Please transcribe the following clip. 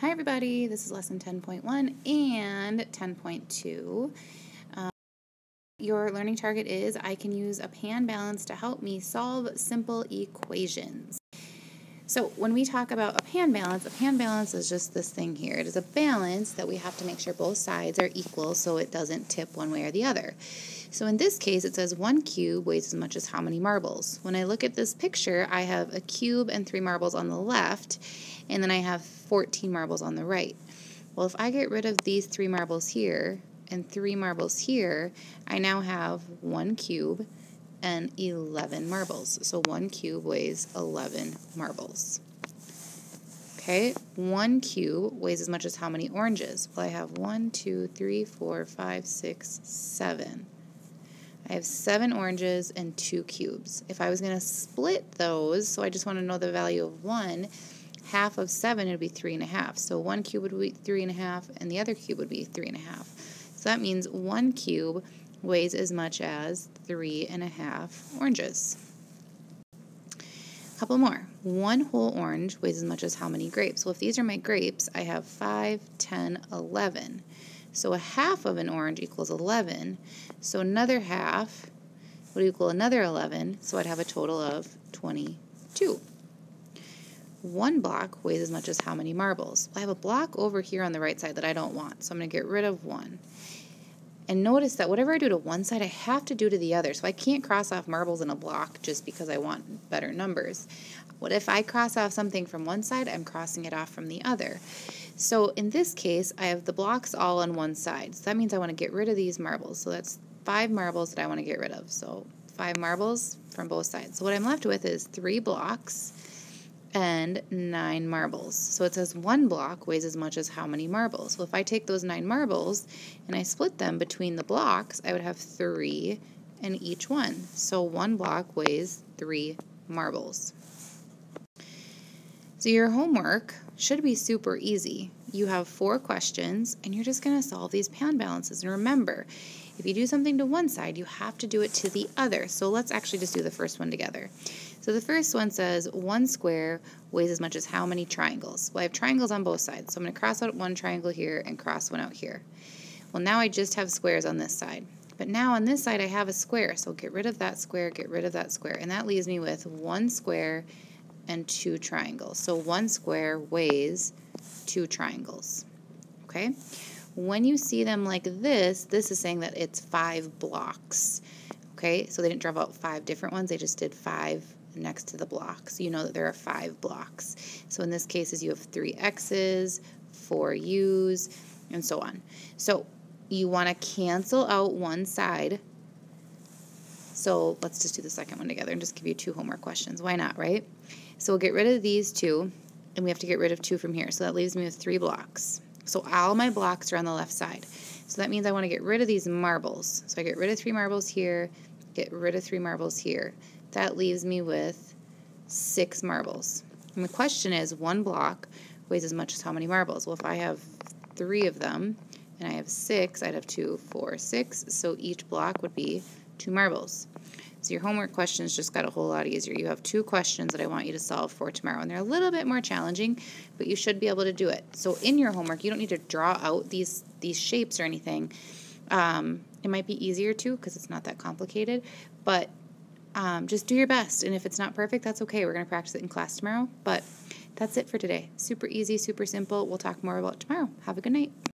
Hi everybody, this is lesson 10.1 and 10.2. Your learning target is I can use a pan balance to help me solve simple equations. So when we talk about a pan balance is just this thing here. It is a balance that we have to make sure both sides are equal so it doesn't tip one way or the other. So in this case, it says 1 cube weighs as much as how many marbles? When I look at this picture, I have a cube and 3 marbles on the left, and then I have 14 marbles on the right. Well, if I get rid of these 3 marbles here and 3 marbles here, I now have 1 cube and 11 marbles. So 1 cube weighs 11 marbles. Okay, 1 cube weighs as much as how many oranges? Well, I have 1, 2, 3, 4, 5, 6, 7. I have 7 oranges and 2 cubes. If I was going to split those, so I just want to know the value of 1, half of 7 would be 3.5. So 1 cube would be 3.5 and the other cube would be 3.5. So that means 1 cube weighs as much as 3.5 oranges. A couple more. 1 whole orange weighs as much as how many grapes? Well, if these are my grapes, I have 5, 10, 11. So a half of an orange equals 11. So another half would equal another 11. So I'd have a total of 22. 1 block weighs as much as how many marbles? Well, I have a block over here on the right side that I don't want. So I'm going to get rid of 1. And notice that whatever I do to one side, I have to do to the other. So I can't cross off marbles in a block just because I want better numbers. What if I cross off something from one side, I'm crossing it off from the other. So in this case, I have the blocks all on one side. So that means I want to get rid of these marbles. So that's 5 marbles that I want to get rid of. So 5 marbles from both sides. So what I'm left with is 3 blocks and 9 marbles. So it says 1 block weighs as much as how many marbles? Well, if I take those 9 marbles and I split them between the blocks, I would have 3 in each one. So 1 block weighs 3 marbles. So your homework should be super easy. You have 4 questions and you're just going to solve these pan balances. And remember, if you do something to one side, you have to do it to the other. So let's actually just do the first one together. So the first one says 1 square weighs as much as how many triangles? Well, I have triangles on both sides. So I'm going to cross out 1 triangle here and cross 1 out here. Well, now I just have squares on this side. But now on this side I have a square. So get rid of that square, get rid of that square. And that leaves me with 1 square and 2 triangles. So 1 square weighs 2 triangles. Okay? When you see them like this is saying that it's 5 blocks. Okay? So they didn't draw out 5 different ones. They just did 5 next to the blocks. You know that there are 5 blocks. So in this case, you have 3 X's, 4 U's, and so on. So you want to cancel out one side. So let's just do the second one together and just give you 2 homework questions. Why not, right? So we'll get rid of these 2, and we have to get rid of 2 from here. So that leaves me with 3 blocks. So all my blocks are on the left side. So that means I want to get rid of these marbles. So I get rid of 3 marbles here, get rid of 3 marbles here. That leaves me with 6 marbles. And the question is, 1 block weighs as much as how many marbles? Well, if I have 3 of them and I have 6, I'd have 2, 4, 6. So each block would be 2 marbles. So your homework questions just got a whole lot easier. You have 2 questions that I want you to solve for tomorrow, and they're a little bit more challenging, but you should be able to do it. So in your homework, you don't need to draw out these shapes or anything. It might be easier to because it's not that complicated, but just do your best. And if it's not perfect, that's okay. We're going to practice it in class tomorrow, but that's it for today. Super easy, super simple. We'll talk more about it tomorrow. Have a good night.